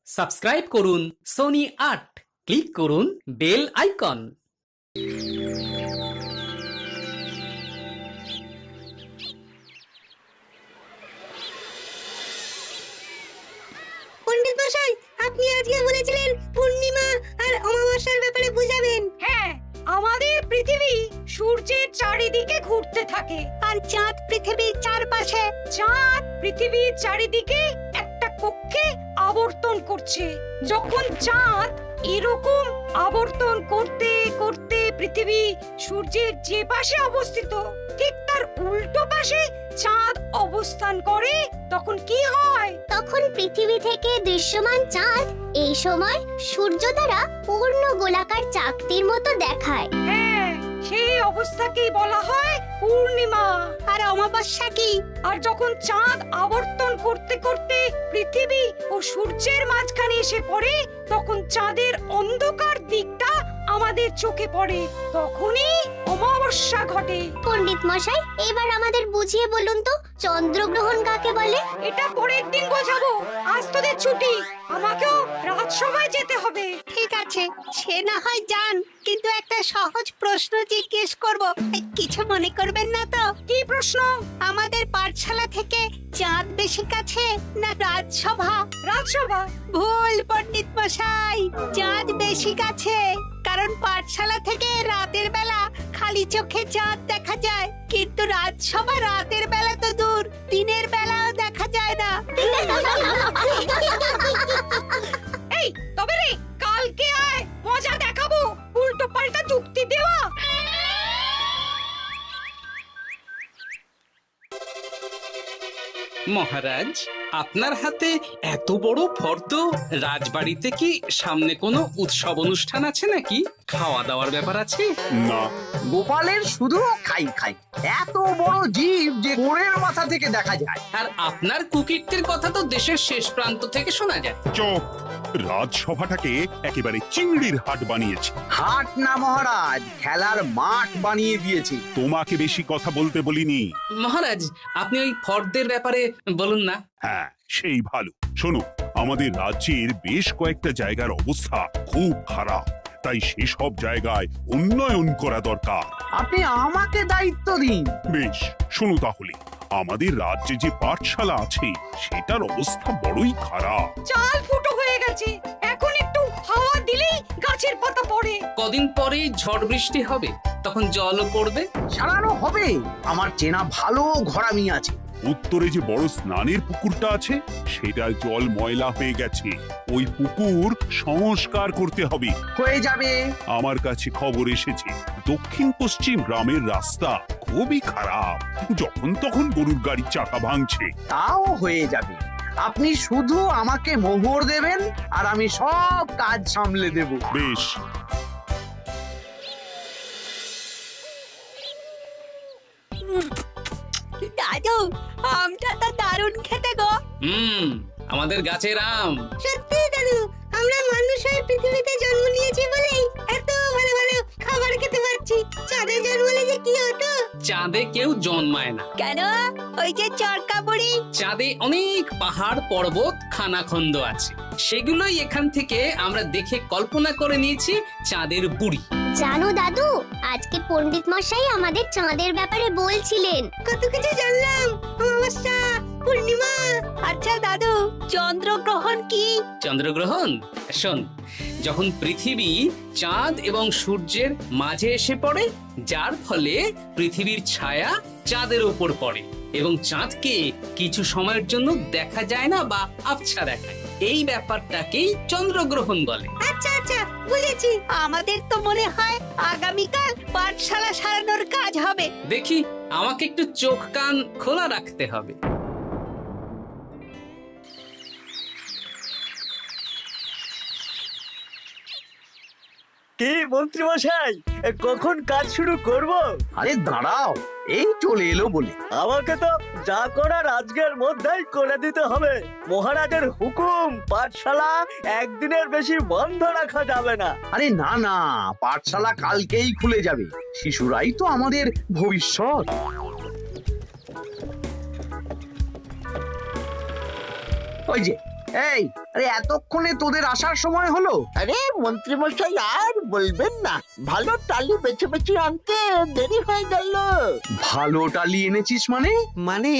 Subscribe করুন Sony ৮, click করুন bell icon. পণ্ডিত মশাই, আপনি আজকে বলেছিলেন পূর্ণিমা আর অমাবস্যার ব্যাপারে বুঝাবেন। হ্যাঁ, আমাদের পৃথিবী সূর্যের চারিদিকে ঘুরতে থাকে আর চাঁদ পৃথিবীর চারপাশে। চাঁদ পৃথিবীর চারিদিকে একটা কক্ষে আবর্তন করছে। যখন চাঁদ এরকম আবর্তন করতে করতে পৃথিবী সূর্যের যে পাশে অবস্থিত ঠিক তার উল্টো পাশে চাঁদ অবস্থান করে, তখন কি হয়? তখন পৃথিবী থেকে দৃশ্যমান চাঁদ এই সময় সূর্য দ্বারা পূর্ণ গোলাকার চাকতির মতো দেখায়। হ্যাঁ, সেই অবস্থাকেই বলা হয় পূর্ণিমা। আর অমাবস্যা কি? আর যখন চাঁদ আবর্তন করতে করতে পৃথিবী ও সূর্যের মাঝখানে এসে পড়ে, তখন চাঁদের অন্ধকার দিকটা আমাদের চোখে পড়ে, তখনই অমাবস্যা ঘটে। পণ্ডিত মশাই, এবার আমাদের বুঝিয়ে বলুন তো চন্দ্রগ্রহণ কাকে বলে? এটা পরের দিন বোঝাবো, আজ তোদের ছুটি, আমাকেও রাজসভায় যেতে হবে। ঠিক আছে, সে না হয় যান, কিন্তু একটা সহজ প্রশ্ন জিজ্ঞেস করব, কিছু মনে করবেন না তো? কি প্রশ্ন? আমাদের পাঠশালা থেকে চাঁদ বেশি কাছে না রাজসভা? রাজসভা? ভুল পণ্ডিত মশাই, চাঁদ বেশি কাছে, কারণ পাঠশালা থেকে রাতের বেলা খালি চোখে চাঁদ দেখা যায়, কিন্তু রাজসভা রাতের বেলা তো দূর, দিনের বেলাও দেখা যায় না। এই তবে রে, কালকে আয়, মজা দেখাবো, উল্টো পাল্টা যুক্তি দেওয়া। মহারাজ, আপনার হাতে এত বড় ফর্দ, রাজবাড়িতে কি সামনে কোনো উৎসব অনুষ্ঠান আছে নাকি? খাওয়া দাওয়ার ব্যাপার আছে? না, গোপালের শুধু খাই খাই, এত বড় জীব যে গোড়ের মাথা থেকে দেখা যায়। আর আপনার কুকীর্তির কথা তো দেশের শেষ প্রান্ত থেকে শোনা যায়। চুপ! রাজসভাটাকে একেবারে চিংড়ির হাট বানিয়েছে। হাট না মহারাজ, খেলার মাঠ বানিয়ে দিয়েছি। তোমাকে বেশি কথা বলতে বলিনি। মহারাজ, আপনি ওই ফর্দের ব্যাপারে বলুন না। হ্যাঁ, সেই ভালো। শোনো, আমাদের রাজ্যের বেশ কয়েকটা জায়গার অবস্থা খুব খারাপ, তাই সেসব জায়গায় উন্নয়ন করা দরকার। আপনি আমাকে দায়িত্ব দিন। বেশ, শোনো তাহলে, আমাদের রাজ্যে যে পাঠশালা আছে সেটার অবস্থা বড়ই খারাপ। চাল ফুটো হয়ে গেছে, এখন একটু হাওয়া দিলেই গাছের পাতা পড়ে। কদিন পরেই ঝড় বৃষ্টি হবে, তখন জলও পড়বে। সারানো হবে, আমার চেনা ভালো ঘরামি আছে। উত্তরে যে বড় স্নানের পুকুরটা আছে সেটার জল ময়লা হয়ে গেছে, ওই পুকুর সংস্কার করতে হবে। হয়ে যাবে। আমার কাছে খবর এসেছে দক্ষিণ পশ্চিম গ্রামের রাস্তা খুবই খারাপ, যখন তখন গরুর গাড়ির চাকা ভাঙছে। তাও হয়ে যাবে, আপনি শুধু আমাকে মোহর দেবেন আর আমি সব কাজ সামলে দেব। বেশ, দাদু, আমটা তো দারুণ খেতে গো। আমাদের গাছের আম। সত্যি দাদু, আমরা মানুষ হয়ে পৃথিবীতে জন্ম নিয়েছি বলেই এত ভালো ভালো খাবার খেতে পারছি। চাঁদে জন্মালে যে কি হতো? চাঁদে কেউ জন্মায় না। কেন? ওই যে চরকা বুড়ি। চাঁদে অনেক পাহাড় পর্বত খানাখন্দ আছে, সেগুলোই এখান থেকে আমরা দেখে কল্পনা করে নিয়েছি চাঁদের বুড়ি। জানো দাদু, আজকে পণ্ডিত মশাই আমাদের চাঁদের ব্যাপারে বলছিলেন। কত কিছু জানলাম, অমাবস্যা, পূর্ণিমা। আচ্ছা দাদু, চন্দ্রগ্রহণ কি? চন্দ্রগ্রহণ? শোন, যখন পৃথিবী চাঁদ এবং সূর্যের মাঝে এসে পড়ে, যার ফলে পৃথিবীর ছায়া চাঁদের উপর পড়ে এবং চাঁদকে কিছু সময়ের জন্য দেখা যায় না বা আবছা দেখায়, এই ব্যাপারটাকেই চন্দ্রগ্রহণ বলে। আচ্ছা আচ্ছা, বুঝেছি। আমাদের তো মনে হয় আগামীকাল পাঠশালা সারানোর কাজ হবে। দেখি, আমাকে একটু চোখ কান খোলা রাখতে হবে। কি মন্ত্রী মশাই, কখন কাজ শুরু করব? আরে দাঁড়াও, এই চলে এলো বলে। আমাকে তো যা করার আজকের মধ্যেই করে দিতে হবে। মহারাজের হুকুম, পাঠশালা একদিনের বেশি বন্ধ রাখা যাবে না। আরে না না, পাঠশালা কালকেই খুলে যাবে, শিশুরাই তো আমাদের ভবিষ্যৎ। ওই যে এই, আরে এতক্ষণে তোদের আসার সময় হলো? আরে মন্ত্রী মশাই আর বলবেন না, ভালো টালি বেছে বেছে আনতে দেরি হয়ে গেল। ভালো টালি এনেছিস মানে? মানে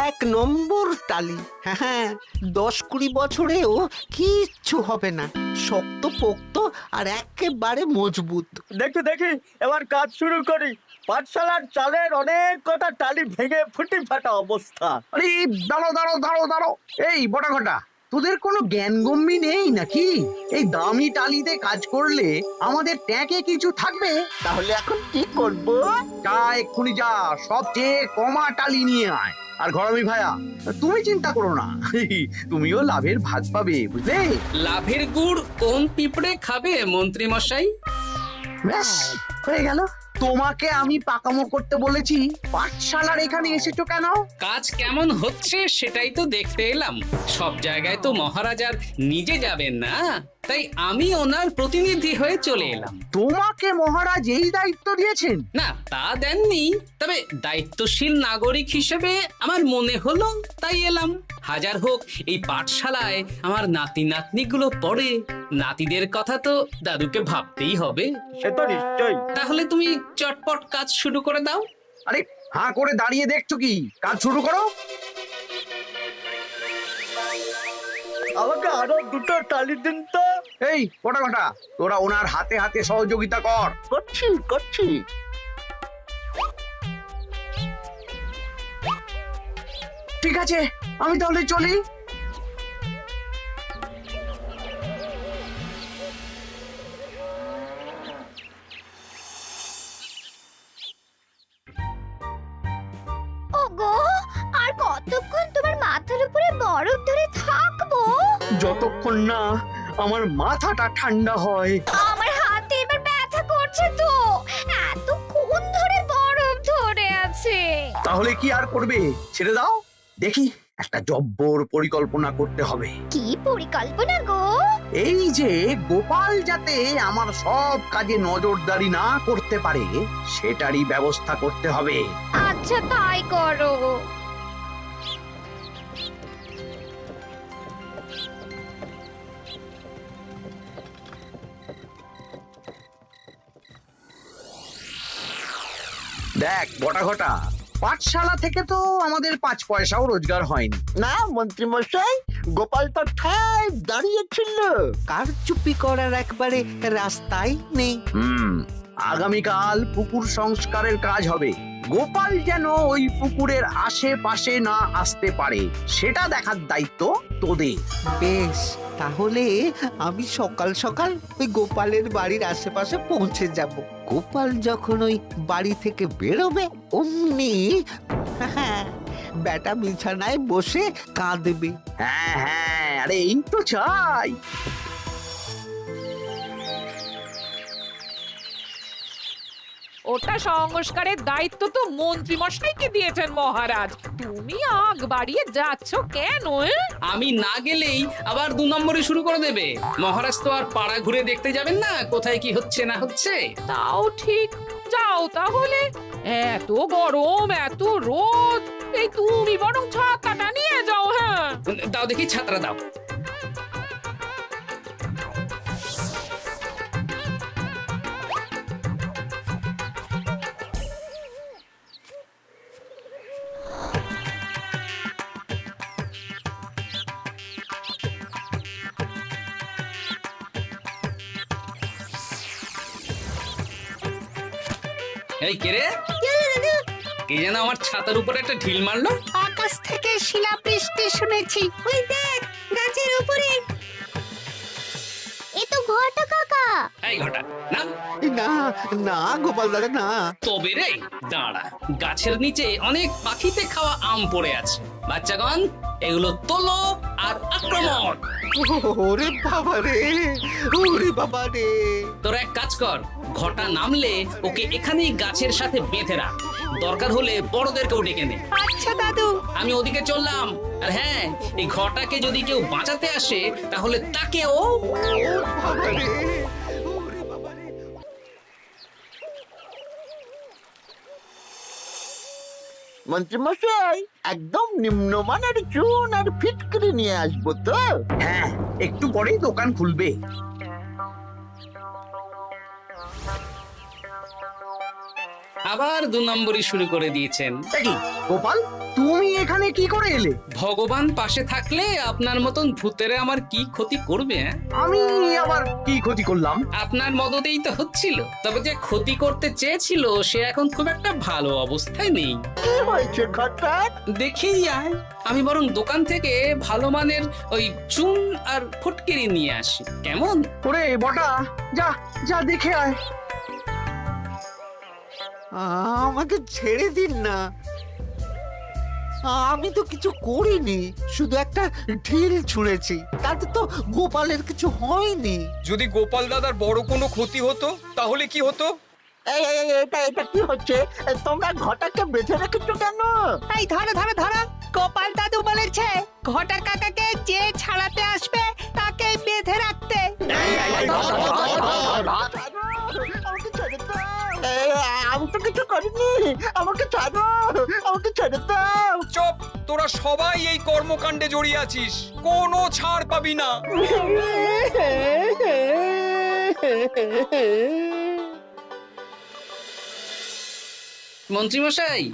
1 নম্বর টালি। হ্যাঁ, 10-20 বছরেও কিচ্ছু হবে না, শক্ত পোক্ত আর একেবারে মজবুত। দেখি দেখি এবার কাজ শুরু করি। পাঠশালার চালের অনেক কটা টালি ভেঙে ফুটি ফাটা অবস্থা। আরে দাঁড়ো। এই বটা ঘটা, তোদের কোনো জ্ঞান গম্যি নেই নাকি? এই দামি টালিতে কাজ করলে আমাদের ট্যাঁকে কিছু থাকবে? তাহলে এখন কি করব? যা এক্ষুনি যা, সবচেয়ে কমা টালি নিয়ে আয়। আর ঘরমি ভাইয়া, তুমি চিন্তা করো না, তুমিও লাভের ভাগ পাবে, বুঝলে? লাভের গুড় কোন পিঁপড়ে খাবে মন্ত্রী মশাই? ব্যাস হয়ে গেল। তোমাকে আমি পাকামো করতে বলেছি, পাঠশালার এখানে এসেছো কেন? কাজ কেমন হচ্ছে সেটাই তো দেখতে এলাম। সব জায়গায় তো মহারাজ আর নিজে যাবেন না, তাই আমি ওনার প্রতিনিধি হয়ে চলে এলাম। তোমাকে মহারাজ এই দায়িত্ব দিয়েছেন? না, তা দেননি, তবে দায়িত্বশীল নাগরিক হিসেবে আমার মনে হলো তাই এলাম। হাজার হোক এই পাঠশালায় আমার নাতি নাতনিগুলো পড়ে, নাতিদের কথা তো দাদুকে ভাবতেই হবে। সে তো নিশ্চয়ই। তাহলে তুমি চটপট কাজ শুরু করে দাও। আরে হাঁ করে দাঁড়িয়ে দেখছো কি? কাজ শুরু করো। আমাকে আরো দুটো টালি দিন তো। এই কটা ঘটা, তোরা ওনার হাতে হাতে সহযোগিতা কর। করছি। ঠিক আছে, আমি তাহলে চলি। ওগো, আর কতক্ষণ তোমার মাথার উপরে বরফ ধরে থাকবো? যতক্ষণ না আমার মাথাটা ঠান্ডা হয়। আমার হাতে এবার ব্যথা করছে তো, এতক্ষণ ধরে বরফ ধরে আছে। তাহলে কি আর করবে? ছেড়ে দাও, দেখি একটা জব্বর পরিকল্পনা করতে হবে। কি পরিকল্পনা গো? এই যে গোপাল যাতে আমার সব কাজে নজরদারি না করতে পারে, সেটারই ব্যবস্থা করতে হবে। আচ্ছা তাই করো। দেখ বটা ঘটা, পাঠশালা থেকে তো আমাদের 5 পয়সাও রোজগার হয়নি। না মন্ত্রী মশাই, গোপাল তো ঠায় দাঁড়িয়েছিল। কারচুপি করার একবারে রাস্তাই নেই। আগামীকাল পুকুর সংস্কারের কাজ হবে। গোপাল যেন ওই পুকুরের আশেপাশে না আসতে পারে, সেটা দেখার দায়িত্ব তোদের। বেশ, তাহলে আমি সকাল সকাল ওই গোপালের বাড়ির আশেপাশে পৌঁছে যাব। গোপাল যখন ওই বাড়ি থেকে বেরোবে অমনি বেটা বিছানায় বসে কাঁদবে। হ্যাঁ, আরে এই তো চাই। ওটা সংস্কারের দায়িত্ব তো মন্ত্রী মশাইকে দিয়েছেন মহারাজ। তুমি আগ বাড়িয়ে যাচ্ছ কেন? আমি না গেলেই আবার 2 নম্বরে শুরু করে দেবে। মহারাজ তো আর পাড়া ঘুরে দেখতে যাবেন না কোথায় কি হচ্ছে না হচ্ছে। তাও ঠিক, যাও তাহলে। এত গরম, এত রোদ, এই তুমি বরং ছাতাটা নিয়ে যাও। হ্যাঁ দাও দেখি, ছাত্রা দাও। এই কে রে? কে যেন আমার ছাতার উপরে একটা ঢিল মারলো? আকাশ থেকে শিলাবৃষ্টি শুনেছি। ওই দেখ, গাছের উপরে। এ তো ঘটা কাকা। এই ঘটা না, না না গোপাল দাদা না। তবে রে দাঁড়া, গাছের নিচে অনেক পাখিতে খাওয়া আম পড়ে আছে। বাচ্চাগণ, এগুলো তোলো আর আক্রমণ। ওরে বাবা রে, ওরে বাবা রে। তোরা এক কাজ কর, ঘটা নামলে ওকে এখানেই গাছের সাথে বেঁধে রাখ। দরকার হলে বড়দেরকেও ডেকে নে। আচ্ছা দাদু। আমি ওদিকে চললাম। আর হ্যাঁ, এই ঘটাকে যদি কেউ বাঁচাতে আসে তাহলে তাকেও। বাবা রে, ওরে বাবা রে। মন্ত্রীমশাই একদম নিম্নমানের চুন আর ফিটকিরি নিয়ে আসবো তো। হ্যাঁ, একটু পরেই দোকান খুলবে। আবার 2 নম্বরই শুরু করে দিয়েছেন। দেখি গোপাল, তুমি এখানে কি করে এলে? ভগবান পাশে থাকলে আপনার মতন ভূতেরা আমার কি ক্ষতি করবে? আমি আবার কি ক্ষতি করলাম? আপনার মদতেই তো হচ্ছিল। তবে যে ক্ষতি করতে চেয়েছিল সে এখন খুব একটা ভালো অবস্থায় নেই। কি হয়েছে ঘটাৎ? দেখেই আয়, আমি বরং দোকান থেকে ভালো মানের ওই চুন আর ফটকিরি নিয়ে আসি, কেমন? ওরে বটা, যা যা দেখে আয়। আমাকে ছেড়ে দিন না, আমি তো কিছু করিনি, শুধু একটা ঢিল ছুঁড়েছি, তাতে তো গোপালের কিছু হয়নি। যদি গোপাল দাদার বড় কোনো ক্ষতি হতো তাহলে কি হতো? এটা কি হচ্ছে? তোমরা ঘটাকে বেঁধে রেখেছো কেন? এই ধরো ধরো ধরো, গোপাল দাদু বলেছে ঘটা কাকাকে যে ছাড়াতে আসবে তাকে বেঁধে রাখতে। আমাকে ছেড়ে দাও। আমি তো কিছু করিনি, আমাকে ছাড়ো, আমাকে ছেড়ে দাও। চুপ, তোরা সবাই এই কর্মকাণ্ডে জড়িয়ে আছিস, কোনো ছাড় পাবি না। মন্ত্রীমশাই,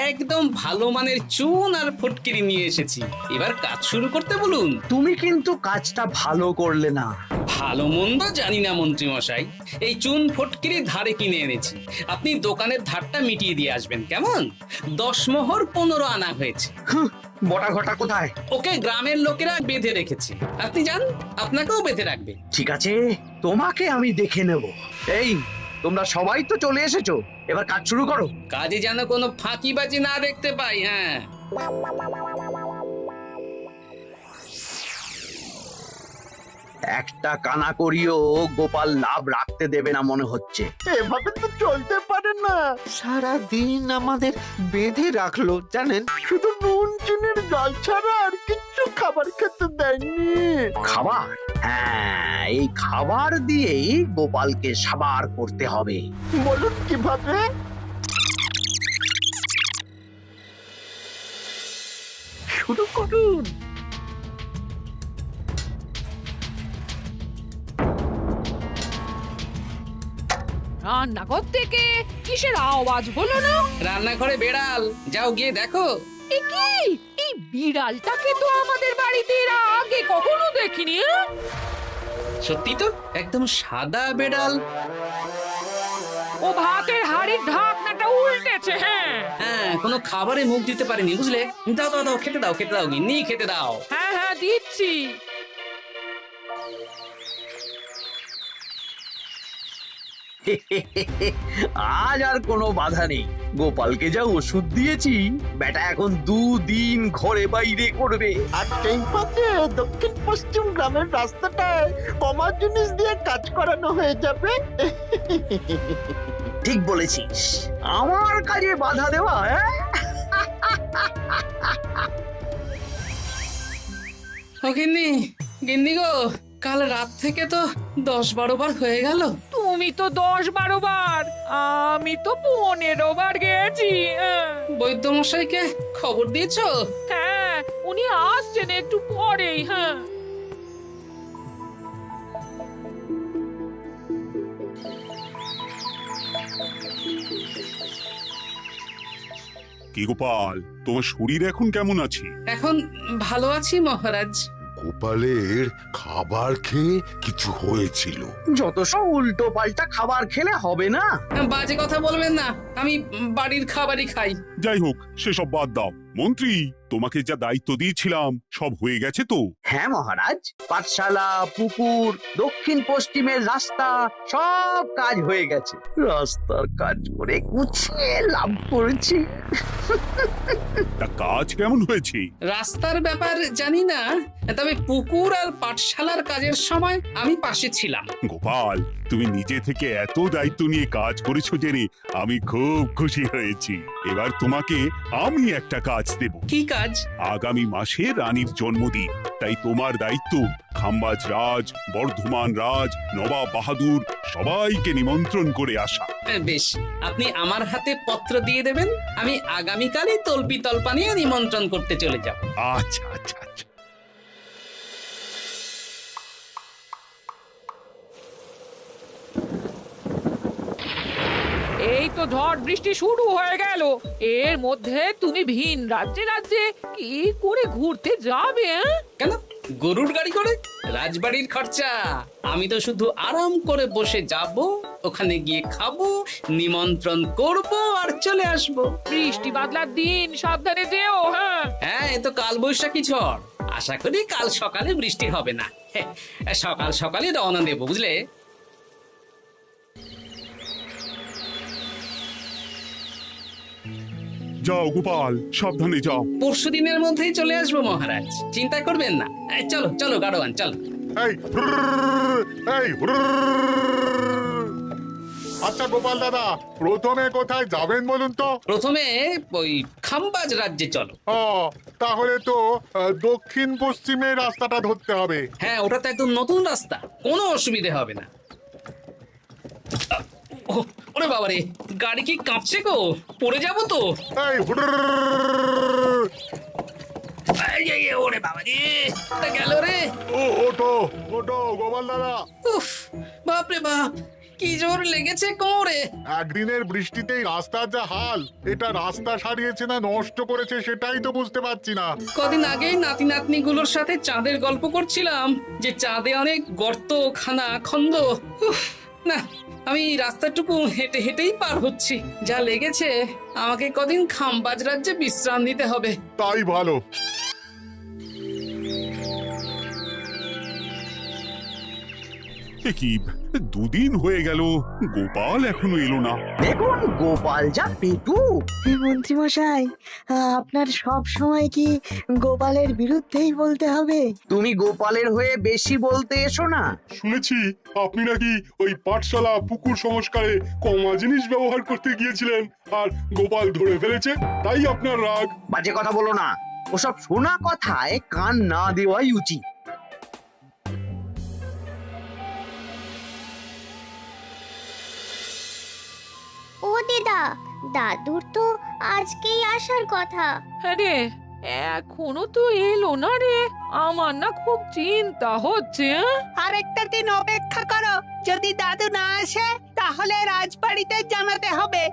একদম ভালো মানের চুন আর ফটকিরি নিয়ে এসেছি, এবার কাজ শুরু করতে বলুন। তুমি কিন্তু কাজটা ভালো করলে না। ভালো মন্দ জানি না মন্ত্রীমশাই, এই চুন ফটকিরি ধারে কিনে এনেছি, আপনি দোকানের ধারটা মিটিয়ে দিয়ে আসবেন, কেমন? 10 মোহর 15 আনা হয়েছে। বটা ঘটা কোথায়? ওকে গ্রামের লোকেরা বেঁধে রেখেছে, আপনি যান, আপনাকেও বেঁধে রাখবে। ঠিক আছে, তোমাকে আমি দেখে নেব। এই, তোমরা সবাই তো চলে এসেছো, এবার কাজ শুরু করো। কাজে যেন কোনো ফাঁকিবাজি না দেখতে পাই। হ্যাঁ, একটা কানা করিও গোপাল লাভ রাখতে দেবে না মনে হচ্ছে। এভাবে তো চলতে পারে না। সারা দিন আমাদের বেঁধে রাখলো জানেন। শুধু নুন চিনির জল ছাড়া আর কিচ্ছু খাবার খেতে দেয়নি। খাবার? হ্যাঁ, এই খাবার দিয়েই গোপালকে সাবার করতে হবে। বলুন কিভাবে? শুরু করুন। রান্নাঘর থেকে কিসের আওয়াজ হলো না? রান্নাঘরে বেড়াল, যাও গিয়ে দেখো। এ কি? এই বিড়ালটাকে তো আমাদের বাড়িতে এর আগে কখনো দেখিনি। সত্যি তো, একদম সাদা বেড়াল। ও ভাতের হাড়ির ঢাকনাটা উল্টেছে। হ্যাঁ হ্যাঁ, কোনো খাবারে মুখ দিতে পারেনি, বুঝলে? দাও দাও দাও, খেতে দাও, খেতে দাও, গিন্নি খেতে দাও। হ্যাঁ হ্যাঁ, দিচ্ছি। আজ আর কোনো বাধা নেই। গোপালকে যা ওষুধ দিয়েছি, বেটা এখন 2 দিন ঘরে বাইরে করবে। আর সেই পথে দক্ষিণ পশ্চিম গ্রামের রাস্তাটায় কমা জিনিস দিয়ে কাজ করানো হয়ে যাবে। ঠিক বলেছিস, আমার কাজে বাধা দেওয়া। ও গিন্নি, গিন্নি গো, কাল রাত থেকে তো 10-12 বার হয়ে গেল। তুমি তো 10-12 বার, আমি তো 15 বার গেছি। বৈদ্যমশাইকে খবর দিয়েছো? হ্যাঁ, উনি আসছেন একটু পরেই। হ্যাঁ, কি গোপাল, তোমার শরীর এখন কেমন আছে? এখন ভালো আছি মহারাজ। গোপালের খাবার খেয়ে কিছু হয়েছিল? যত সব উল্টো পাল্টা খাবার খেলে হবে না। বাজে কথা বলবেন না, আমি বাড়ির খাবারই খাই। যাই হোক, সেসব বাদ দাও। মন্ত্রী, তোমাকে যা দায়িত্ব দিয়েছিলাম সব হয়ে গেছে তো? হ্যাঁ মহারাজ, পাঠশালা, পুকুর, দক্ষিণ পশ্চিমের রাস্তা সব কাজ হয়ে গেছে। রাস্তার কাজ করে গুছিয়ে লাভ করেছি। তা কাজ কেমন হয়েছে? রাস্তার ব্যাপার জানি না, তবে পুকুর আর পাঠশালার কাজের সময় আমি পাশে ছিলাম। গোপাল, তুমি নিজে থেকে এত দায়িত্ব নিয়ে কাজ করেছো জেনে আমি খুব খুশি হয়েছি। এবার তোমাকে আমি একটা কাজ দেব। কি কাজ? আগামী মাসে রানীর জন্মদিন, তাই তোমার দায়িত্ব খাম্বাজ রাজ, বর্ধমান রাজ, নবাব বাহাদুর সবাইকে নিমন্ত্রণ করে আসা। বেশ, আপনি আমার হাতে পত্র দিয়ে দেবেন, আমি আগামীকালই তল্পি তল্পা নিয়ে নিমন্ত্রণ করতে চলে যাব। আচ্ছা আচ্ছা আচ্ছা। এই তো ঝড় বৃষ্টি শুরু হয়ে গেল, এর মধ্যে তুমি ভিন রাজ্যে রাজ্যে কি করে ঘুরতে যাবে? কেন, গরুর গাড়ি করে? রাজবাড়ির খরচা। আমি তো শুধু আরাম করে বসে যাব, ওখানে গিয়ে খাবো, নিমন্ত্রণ করব আর চলে আসব। বৃষ্টি বাদলার দিন, সাবধানে যেও। হ্যাঁ হ্যাঁ, এ তো কাল বৈশাখী ঝড়, আশা করি কাল সকালে বৃষ্টি হবে না। সকাল সকালে রওনা দেবো, বুঝলে? যাও গোপাল, সাবধানে যাও। পরশু দিনের মধ্যেই চলে আসবো মহারাজ, চিন্তা করবেন না। চলো চলো গাড়োয়ান, চলো। এই এই আচ্ছা গোপাল দাদা, প্রথমে কোথায় যাবেন বলুন তো? প্রথমে ওই খাম্বাজ রাজ্যে চলো। ও, তাহলে তো দক্ষিণ পশ্চিমে রাস্তাটা ধরতে হবে। হ্যাঁ, ওটা তো একদম নতুন রাস্তা, কোনো অসুবিধে হবে না। ওরে বাবারে, গাড়ি কি কাঁপছে গো, পড়ে যাবো তো। ওরে বাবারে, গেল রে। ওটো ওটো গোপাল দাদা। উফ, বাপরে বাপ, কি জোর লেগেছে কোমরে। একদিনের বৃষ্টিতেই রাস্তার যা হাল, এটা রাস্তা সারিয়েছে না নষ্ট করেছে সেটাই তো বুঝতে পারছি না। কদিন আগেই নাতি নাতনি গুলোর সাথে চাঁদের গল্প করছিলাম যে চাঁদে অনেক গর্ত, খানা, খন্দ। না, আমি রাস্তাটুকু হেঁটে হেঁটেই পার হচ্ছি। যা লেগেছে, আমাকে কদিন খাম্বাজ রাজ্যে বিশ্রাম নিতে হবে। তাই ভালো। কি দুদিন হয়ে গেল, গোপাল এখনো এলো না। দেখুন গোপাল যা পেটু। মন্ত্রী মশাই, আপনার সব সময় কি গোপালের বিরুদ্ধেই বলতে হবে? তুমি গোপালের হয়ে বেশি বলতে এসো না। শুনেছি আপনি নাকি ওই পাঠশালা পুকুর সংস্কারে কমা জিনিস ব্যবহার করতে গিয়েছিলেন, আর গোপাল ধরে ফেলেছে, তাই আপনার রাগ। বাজে কথা বলো না, ওসব শোনা কথায় কান না দেওয়াই উচিত। ও দিদা, দাদুর তো আজকেই আসার কথা। আরে এখনো তো এলো না রে, আমার না খুব চিন্তা হচ্ছে। আরেকটা দিন অপেক্ষা করো, যদি দাদু না আসে তাহলে রাজবাড়িতে জানাতে হবে।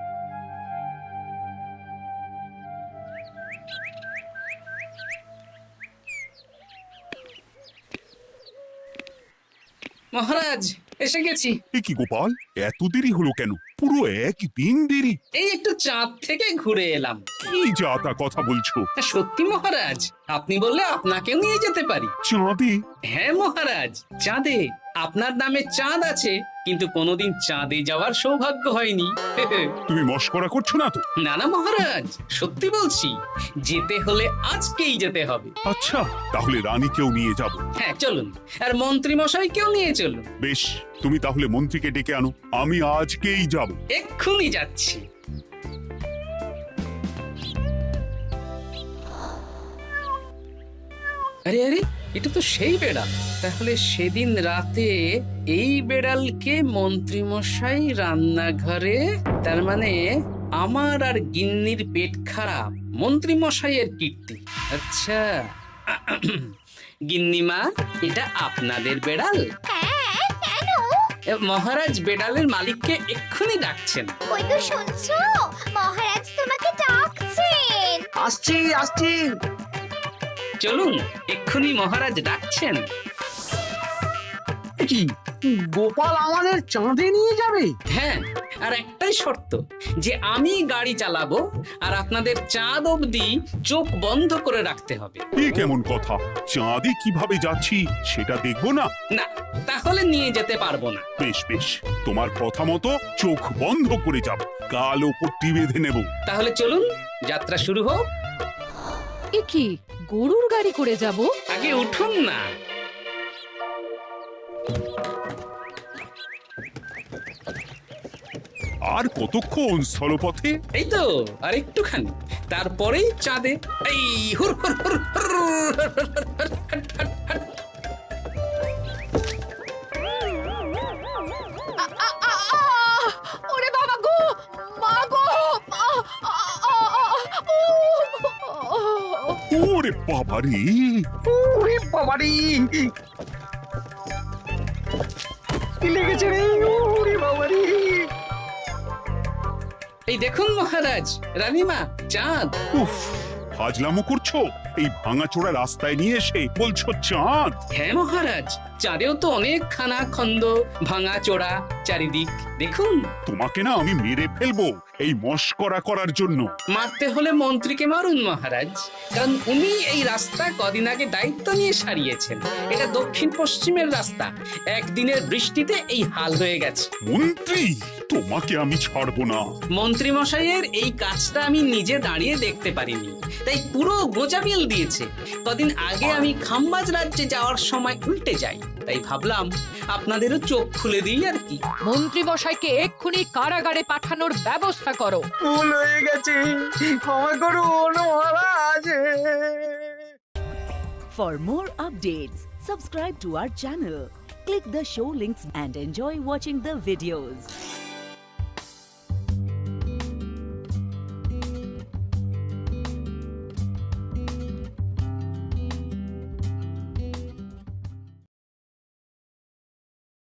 মহারাজ, এসে গেছি। এ কি গোপাল, এত দেরি হলো কেন? পুরো একদিন দেরি। এই একটু চাঁদ থেকে ঘুরে এলাম। কি যা তা কথা বলছো? সত্যি মহারাজ, আপনি বললে আপনাকেও নিয়ে যেতে পারি। চাঁদে? হ্যাঁ মহারাজ, চাঁদে। আপনার নামে চাঁদ আছে, কিন্তু কোনোদিন চাঁদে যাওয়ার সৌভাগ্য হয়নি। তুমি মস্করা করছো না তো? না না মহারাজ, সত্যি বলছি, যেতে হলে আজকেই যেতে হবে। আচ্ছা, তাহলে রানীকেও নিয়ে যাব। হ্যাঁ চলুন, আর মন্ত্রী মশাইকেও নিয়ে চলুন। বেশ, তুমি তাহলে মন্ত্রীকে ডেকে আনো, আমি আজকেই যাব। এক্ষুনি যাচ্ছি। আরে আরে, এটা তো সেই বেড়াল। তাহলে সেদিন রাতে এই বেড়ালকে মন্ত্রী মশাই রান্নাঘরে, তার মানে আমার আর গিন্নির পেট খারাপ, মন্ত্রী মশাইয়ের কীর্তি। আচ্ছা গিন্নিমা, এটা আপনাদের বেড়াল? মহারাজ বেড়ালের মালিককে এক্ষুনি ডাকছেন। ওই তো শুনছো, মহারাজ তোমাকে ডাকছেন। আসছি আসছি। চলুন, এক্ষুনি মহারাজ ডাকছেন। কি গোপাল আমাদের চাঁদে নিয়ে যাবে? হ্যাঁ, আর একটাই শর্ত, যে আমি গাড়ি চালাবো আর আপনাদের চাঁদ অবধি চোখ বন্ধ করে রাখতে হবে। এ কেমন কথা? চাঁদে কিভাবে যাচ্ছি সেটা দেখবো না? না, তাহলে নিয়ে যেতে পারবো না। বেশ বেশ, তোমার কথা মতো চোখ বন্ধ করে যাব, কালো পট্টি বেঁধে নেব। তাহলে চলুন, যাত্রা শুরু হোক। এ কি, গরুর গাড়ি করে যাব? আগে উঠুন না। আর কতক্ষণ স্থলপথে? এই তো আর একটুখানি, তারপরেই চাঁদে। এই হুর হুর হুর হুর, ওরে বাবা গো, আহারে ওরে বাবারি কি লেগেছে রে ওরে বাবারি এই দেখুন মহারাজ, রানীমা, চাঁদ। উফ ফাজলামো করছো? এই ভাঙাচোরা রাস্তায় নিয়ে এসে বলছো চাঁদ? হ্যাঁ মহারাজ, চাঁদেও তো অনেক খানা খন্দ, ভাঙা চোরা চারিদিক। দেখুন, তোমাকে না আমি মেরে ফেলবো এই মস্করা করার জন্য। মারতে হলে মন্ত্রীকে মারুন মহারাজ, কারণ উনি এই রাস্তা কদিন আগে দায়িত্ব নিয়ে সারিয়েছেন। এটা দক্ষিণ পশ্চিমের রাস্তা, একদিনের বৃষ্টিতে এই হাল হয়ে গেছে। মন্ত্রী, তোমাকে আমি ছাড়বো না। মন্ত্রী মশাইয়ের এই কাজটা আমি নিজে দাঁড়িয়ে দেখতে পারিনি, তাই পুরো গোজামিল দিয়েছে। কদিন আগে আমি খাম্বাজ রাজ্যে যাওয়ার সময় উল্টে যাই, তাই ভাবলাম আপনাদেরও চোখ খুলে দিই আর কি। মন্ত্রী মশাইকে এক্ষুনি কারাগারে পাঠানোর ব্যবস্থা করো। ভুল হয়ে গেছে, ক্ষমা করুন মহারাজ। For more updates, subscribe to our channel, click the show links and enjoy watching the videos.